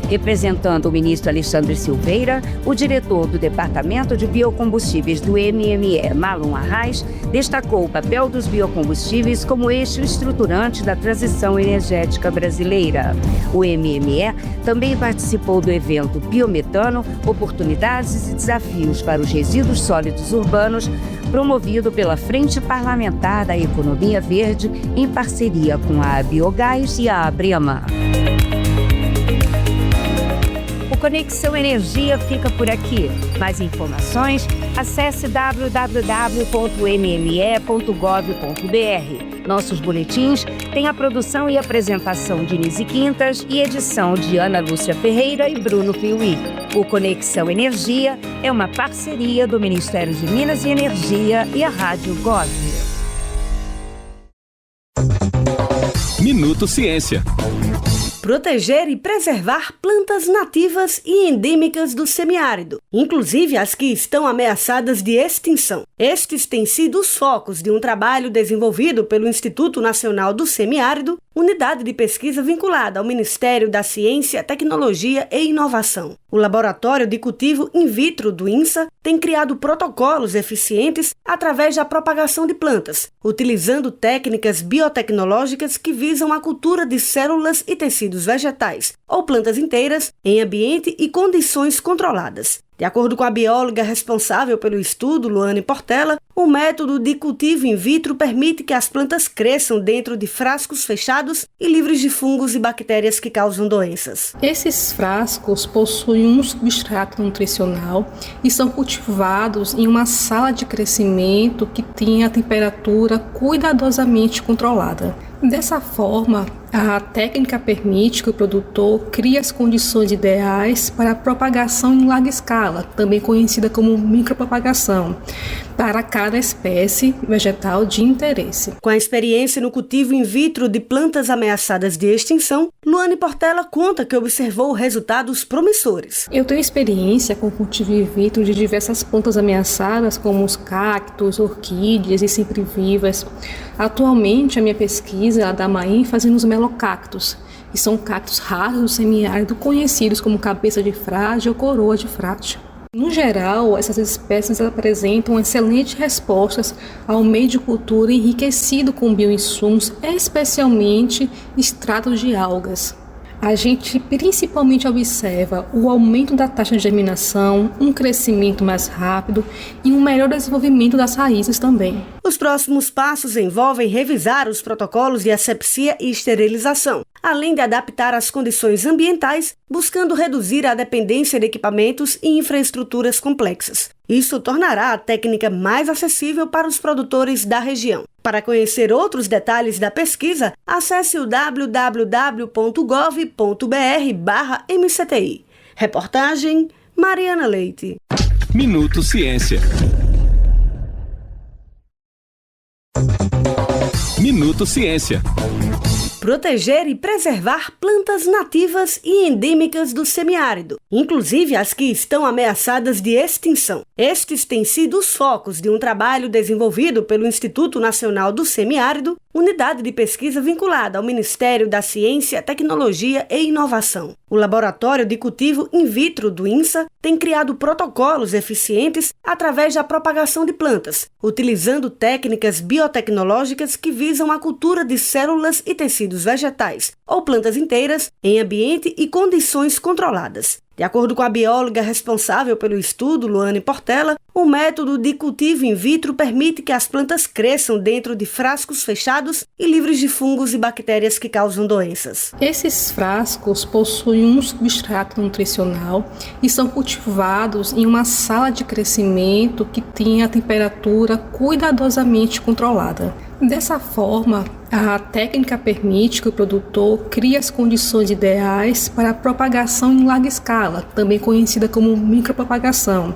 Representando o ministro Alexandre Silveira, o diretor do Departamento de Biocombustíveis do MME, Marlon Arraes, destacou o papel dos biocombustíveis como eixo estruturante da transição energética brasileira. O MME também participou do evento Biometano, Oportunidades e Desafios para os Resíduos Sólidos Urbanos, promovido pela Frente Parlamentar da Economia Verde, em parceria com a Biogás e a Abrema. O Conexão Energia fica por aqui. Mais informações, acesse www.mme.gov.br. Nossos boletins têm a produção e apresentação de Nise Quintas e edição de Ana Lúcia Ferreira e Bruno Piuí. O Conexão Energia é uma parceria do Ministério de Minas e Energia e a Rádio Gov. Minuto Ciência. Proteger e preservar plantas nativas e endêmicas do semiárido, inclusive as que estão ameaçadas de extinção. Estes têm sido os focos de um trabalho desenvolvido pelo Instituto Nacional do Semiárido, unidade de pesquisa vinculada ao Ministério da Ciência, Tecnologia e Inovação. O Laboratório de Cultivo In Vitro do INSA tem criado protocolos eficientes através da propagação de plantas, utilizando técnicas biotecnológicas que visam a cultura de células e tecidos vegetais ou plantas inteiras em ambiente e condições controladas. De acordo com a bióloga responsável pelo estudo, Luane Portela, o método de cultivo in vitro permite que as plantas cresçam dentro de frascos fechados e livres de fungos e bactérias que causam doenças. Esses frascos possuem um substrato nutricional e são cultivados em uma sala de crescimento que tem a temperatura cuidadosamente controlada. Dessa forma, a técnica permite que o produtor crie as condições ideais para a propagação em larga escala, também conhecida como micropropagação, para cada espécie vegetal de interesse. Com a experiência no cultivo in vitro de plantas ameaçadas de extinção, Luane Portela conta que observou resultados promissores. Eu tenho experiência com cultivo in vitro de diversas plantas ameaçadas, como os cactos, orquídeas e sempre-vivas. Atualmente, a minha pesquisa dá uma ênfase nos melocactos, que são cactos raros do semiárido conhecidos como cabeça de frágil ou coroa de frágil. No geral, essas espécies apresentam excelentes respostas ao meio de cultura enriquecido com bioinsumos, especialmente extratos de algas. A gente principalmente observa o aumento da taxa de germinação, um crescimento mais rápido e um melhor desenvolvimento das raízes também. Os próximos passos envolvem revisar os protocolos de asepsia e esterilização, além de adaptar as condições ambientais, buscando reduzir a dependência de equipamentos e infraestruturas complexas. Isso tornará a técnica mais acessível para os produtores da região. Para conhecer outros detalhes da pesquisa, acesse o www.gov.br/MCTI. Reportagem Mariana Leite. Minuto Ciência. Minuto Ciência. Proteger e preservar plantas nativas e endêmicas do semiárido, inclusive as que estão ameaçadas de extinção. Estes têm sido os focos de um trabalho desenvolvido pelo Instituto Nacional do Semiárido, unidade de pesquisa vinculada ao Ministério da Ciência, Tecnologia e Inovação. O Laboratório de Cultivo in Vitro do INSA tem criado protocolos eficientes através da propagação de plantas, utilizando técnicas biotecnológicas que visam a cultura de células e tecidos vegetais ou plantas inteiras em ambiente e condições controladas. De acordo com a bióloga responsável pelo estudo, Luane Portela, o método de cultivo in vitro permite que as plantas cresçam dentro de frascos fechados e livres de fungos e bactérias que causam doenças. Esses frascos possuem um substrato nutricional e são cultivados em uma sala de crescimento que tem a temperatura cuidadosamente controlada. Dessa forma, a técnica permite que o produtor crie as condições ideais para a propagação em larga escala, também conhecida como micropropagação,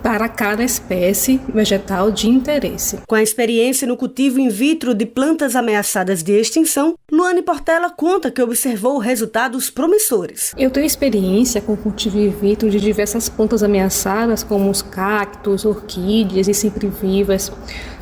para cada espécie vegetal de interesse. Com a experiência no cultivo in vitro de plantas ameaçadas de extinção, Luane Portela conta que observou resultados promissores. Eu tenho experiência com cultivo in vitro de diversas plantas ameaçadas, como os cactos, orquídeas e sempre-vivas.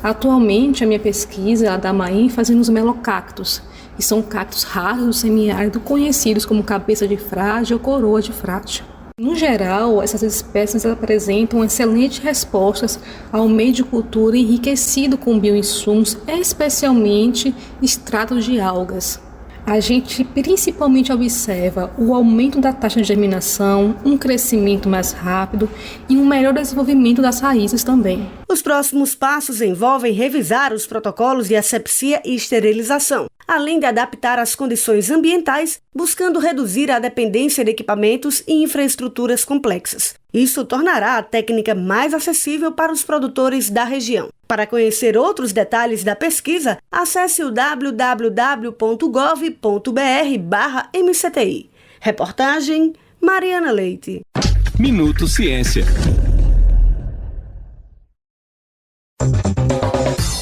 Atualmente, a minha pesquisa dá uma ênfase nos melocactos, que são cactos raros do semiárido conhecidos como cabeça de frágil ou coroa de frágil. No geral, essas espécies apresentam excelentes respostas ao meio de cultura enriquecido com bioinsumos, especialmente extratos de algas. A gente principalmente observa o aumento da taxa de germinação, um crescimento mais rápido e um melhor desenvolvimento das raízes também. Os próximos passos envolvem revisar os protocolos de asepsia e esterilização, além de adaptar as condições ambientais, buscando reduzir a dependência de equipamentos e infraestruturas complexas. Isso tornará a técnica mais acessível para os produtores da região. Para conhecer outros detalhes da pesquisa, acesse o www.gov.br/MCTI. Reportagem Mariana Leite. Minuto Ciência.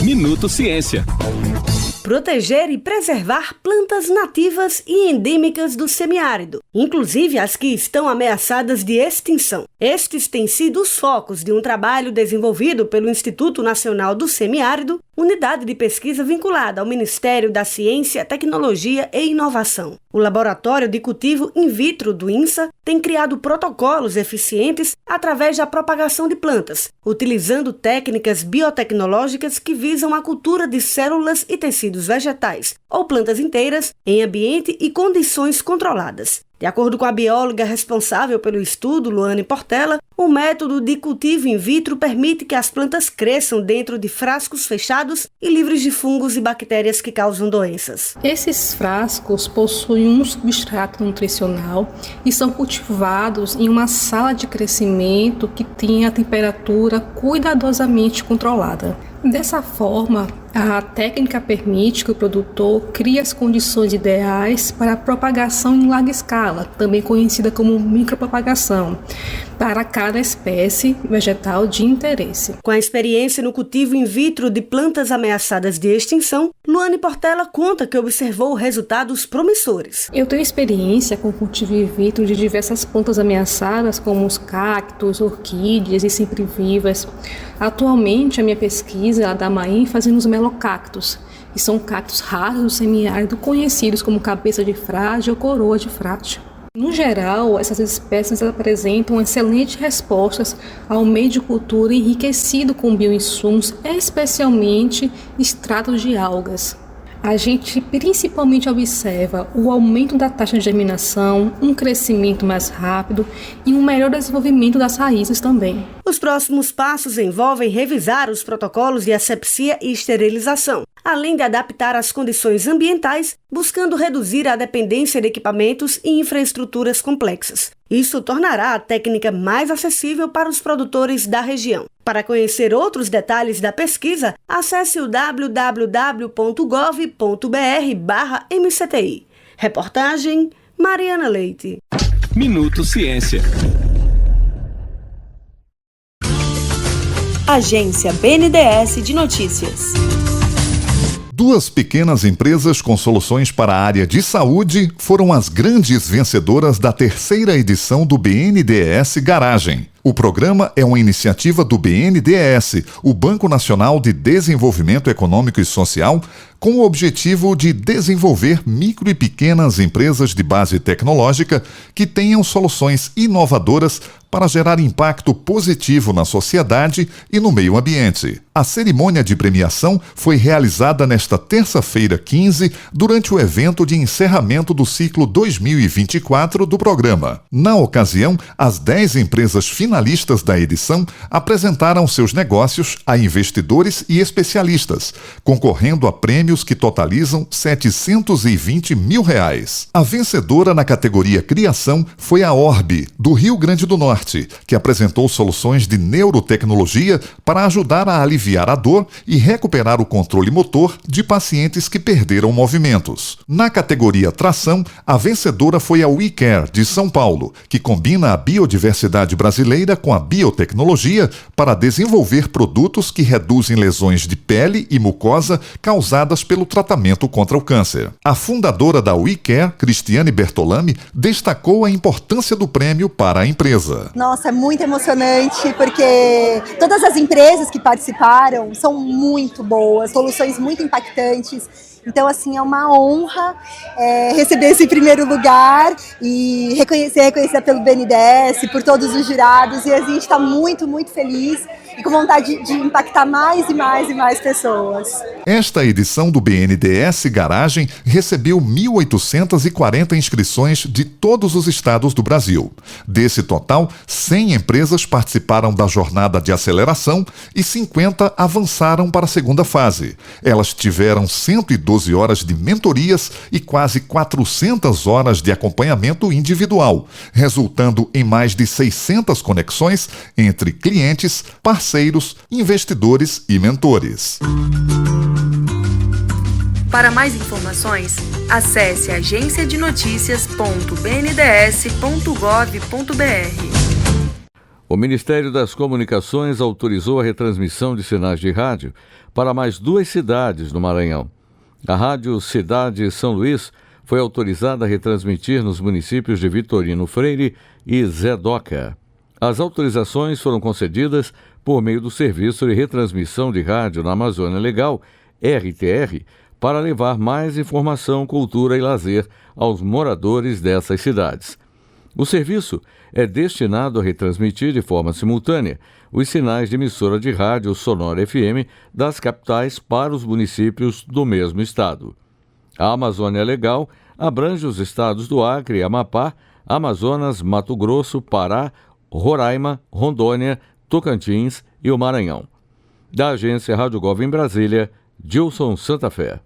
Minuto Ciência. Proteger e preservar plantas nativas e endêmicas do semiárido, inclusive as que estão ameaçadas de extinção. Estes têm sido os focos de um trabalho desenvolvido pelo Instituto Nacional do Semiárido, unidade de pesquisa vinculada ao Ministério da Ciência, Tecnologia e Inovação. O Laboratório de Cultivo in Vitro do INSA tem criado protocolos eficientes através da propagação de plantas, utilizando técnicas biotecnológicas que visam a cultura de células e tecidos vegetais ou plantas inteiras em ambiente e condições controladas. De acordo com a bióloga responsável pelo estudo, Luane Portela, o método de cultivo in vitro permite que as plantas cresçam dentro de frascos fechados e livres de fungos e bactérias que causam doenças. Esses frascos possuem um substrato nutricional e são cultivados em uma sala de crescimento que tem a temperatura cuidadosamente controlada. Dessa forma, A técnica permite que o produtor crie as condições ideais para a propagação em larga escala, também conhecida como micropropagação, para cada espécie vegetal de interesse. Com a experiência no cultivo in vitro de plantas ameaçadas de extinção, Luane Portela conta que observou resultados promissores. Eu tenho experiência com cultivo in vitro de diversas plantas ameaçadas, como os cactos, orquídeas e sempre-vivas. Atualmente, a minha pesquisa dá uma ênfase nos melocactos, que são cactos raros do semiárido, conhecidos como cabeça de frágil ou coroa de frágil. No geral, essas espécies apresentam excelentes respostas ao meio de cultura enriquecido com bioinsumos, especialmente extratos de algas. A gente principalmente observa o aumento da taxa de germinação, um crescimento mais rápido e um melhor desenvolvimento das raízes também. Os próximos passos envolvem revisar os protocolos de asepsia e esterilização, além de adaptar as condições ambientais, buscando reduzir a dependência de equipamentos e infraestruturas complexas. Isso tornará a técnica mais acessível para os produtores da região. Para conhecer outros detalhes da pesquisa, acesse o www.gov.br/MCTI. Reportagem Mariana Leite. Minuto Ciência. Agência BNDES de Notícias. Duas pequenas empresas com soluções para a área de saúde foram as grandes vencedoras da terceira edição do BNDES Garagem. O programa é uma iniciativa do BNDES, o Banco Nacional de Desenvolvimento Econômico e Social, com o objetivo de desenvolver micro e pequenas empresas de base tecnológica que tenham soluções inovadoras para gerar impacto positivo na sociedade e no meio ambiente. A cerimônia de premiação foi realizada nesta terça-feira 15, durante o evento de encerramento do ciclo 2024 do programa. Na ocasião, as 10 empresas finalistas da edição apresentaram seus negócios a investidores e especialistas, concorrendo a prêmios que totalizam R$ 720 mil. A vencedora na categoria Criação foi a Orbe, do Rio Grande do Norte, que apresentou soluções de neurotecnologia para ajudar a aliviar a dor e recuperar o controle motor de pacientes que perderam movimentos. Na categoria Tração, a vencedora foi a WeCare, de São Paulo, que combina a biodiversidade brasileira com a biotecnologia para desenvolver produtos que reduzem lesões de pele e mucosa causadas pelo tratamento contra o câncer. A fundadora da WeCare, Cristiane Bertolami, destacou a importância do prêmio para a empresa. Nossa, é muito emocionante, porque todas as empresas que participaram são muito boas, soluções muito impactantes. Então, assim, é uma honra receber esse primeiro lugar e ser reconhecida pelo BNDES, por todos os jurados. E a gente está muito, muito feliz e com vontade de impactar mais e mais e mais pessoas. Esta edição do BNDES Garagem recebeu 1.840 inscrições de todos os estados do Brasil. Desse total, 100 empresas participaram da jornada de aceleração e 50 avançaram para a segunda fase. Elas tiveram 112 horas de mentorias e quase 400 horas de acompanhamento individual, resultando em mais de 600 conexões entre clientes, parceiros, investidores e mentores. Para mais informações, acesse agenciadenoticias.bnds.gov.br. O Ministério das Comunicações autorizou a retransmissão de sinais de rádio para mais 2 cidades no Maranhão. A Rádio Cidade São Luís foi autorizada a retransmitir nos municípios de Vitorino Freire e Zé Doca. As autorizações foram concedidas por meio do Serviço de Retransmissão de Rádio na Amazônia Legal, RTR, para levar mais informação, cultura e lazer aos moradores dessas cidades. O serviço é destinado a retransmitir de forma simultânea os sinais de emissora de rádio Sonora FM das capitais para os municípios do mesmo estado. A Amazônia Legal abrange os estados do Acre e Amapá, Amazonas, Mato Grosso, Pará, Roraima, Rondônia, Tocantins e o Maranhão. Da agência Rádio Gov em Brasília, Gilson Santa Fé.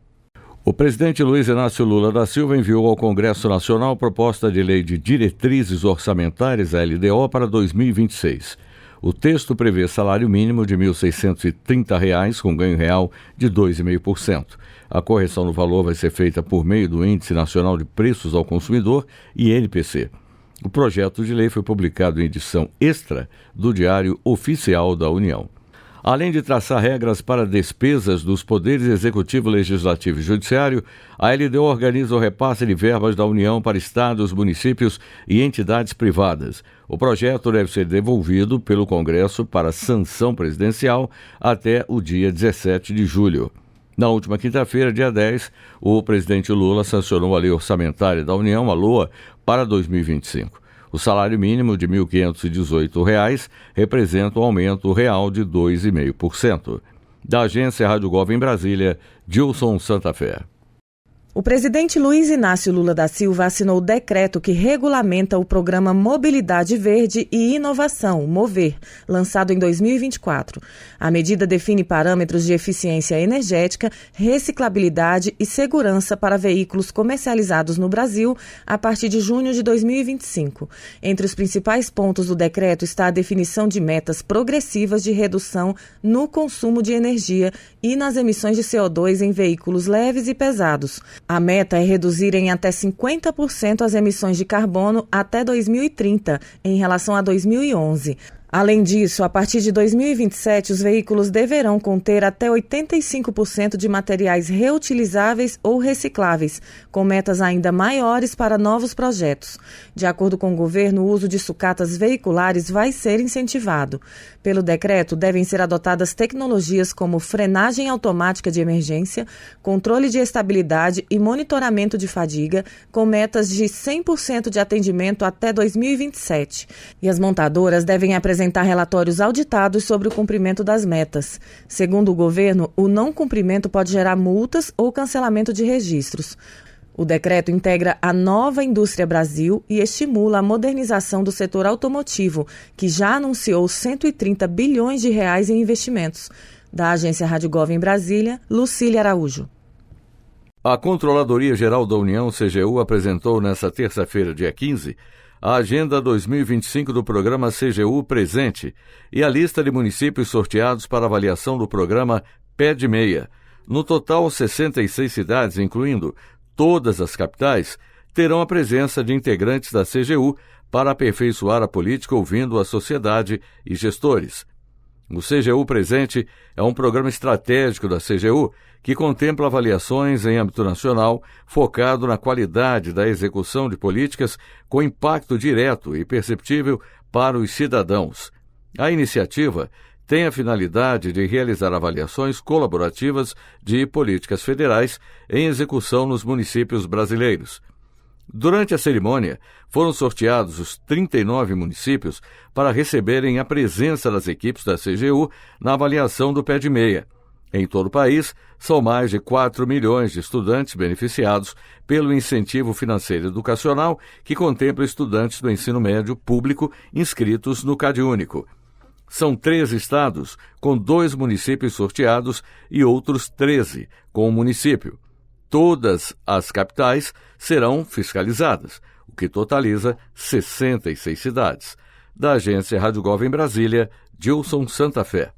O presidente Luiz Inácio Lula da Silva enviou ao Congresso Nacional proposta de lei de diretrizes orçamentárias, a LDO, para 2026. O texto prevê salário mínimo de R$ 1.630, com ganho real de 2,5%. A correção no valor vai ser feita por meio do Índice Nacional de Preços ao Consumidor, INPC. O projeto de lei foi publicado em edição extra do Diário Oficial da União. Além de traçar regras para despesas dos poderes executivo, legislativo e judiciário, a LDO organiza o repasse de verbas da União para estados, municípios e entidades privadas. O projeto deve ser devolvido pelo Congresso para sanção presidencial até o dia 17 de julho. Na última quinta-feira, dia 10, o presidente Lula sancionou a Lei Orçamentária da União, a LOA, para 2025. O salário mínimo de R$ 1.518 representa um aumento real de 2,5%. Da agência Rádio Gov em Brasília, Gilson Santa Fé. O presidente Luiz Inácio Lula da Silva assinou o decreto que regulamenta o programa Mobilidade Verde e Inovação, MOVER, lançado em 2024. A medida define parâmetros de eficiência energética, reciclabilidade e segurança para veículos comercializados no Brasil a partir de junho de 2025. Entre os principais pontos do decreto está a definição de metas progressivas de redução no consumo de energia e nas emissões de CO2 em veículos leves e pesados. A meta é reduzir em até 50% as emissões de carbono até 2030, em relação a 2011. Além disso, a partir de 2027, os veículos deverão conter até 85% de materiais reutilizáveis ou recicláveis, com metas ainda maiores para novos projetos. De acordo com o governo, o uso de sucatas veiculares vai ser incentivado. Pelo decreto, devem ser adotadas tecnologias como frenagem automática de emergência, controle de estabilidade e monitoramento de fadiga, com metas de 100% de atendimento até 2027. E as montadoras devem apresentar relatórios auditados sobre o cumprimento das metas. Segundo o governo, o não cumprimento pode gerar multas ou cancelamento de registros. O decreto integra a Nova Indústria Brasil e estimula a modernização do setor automotivo, que já anunciou 130 bilhões de reais em investimentos. Da agência Rádio Gov em Brasília, Lucília Araújo. A Controladoria Geral da União, CGU, apresentou nesta terça-feira, dia 15, a Agenda 2025 do Programa CGU Presente e a lista de municípios sorteados para avaliação do programa Pé de Meia. No total, 66 cidades, incluindo todas as capitais, terão a presença de integrantes da CGU para aperfeiçoar a política ouvindo a sociedade e gestores. O CGU Presente é um programa estratégico da CGU que contempla avaliações em âmbito nacional focado na qualidade da execução de políticas com impacto direto e perceptível para os cidadãos. A iniciativa tem a finalidade de realizar avaliações colaborativas de políticas federais em execução nos municípios brasileiros. Durante a cerimônia, foram sorteados os 39 municípios para receberem a presença das equipes da CGU na avaliação do Pé de Meia. Em todo o país, são mais de 4 milhões de estudantes beneficiados pelo incentivo financeiro educacional que contempla estudantes do ensino médio público inscritos no CadÚnico. São 13 estados com 2 municípios sorteados e outros 13 com um município. Todas as capitais serão fiscalizadas, o que totaliza 66 cidades. Da agência Rádio Gov em Brasília, Gilson Santa Fé.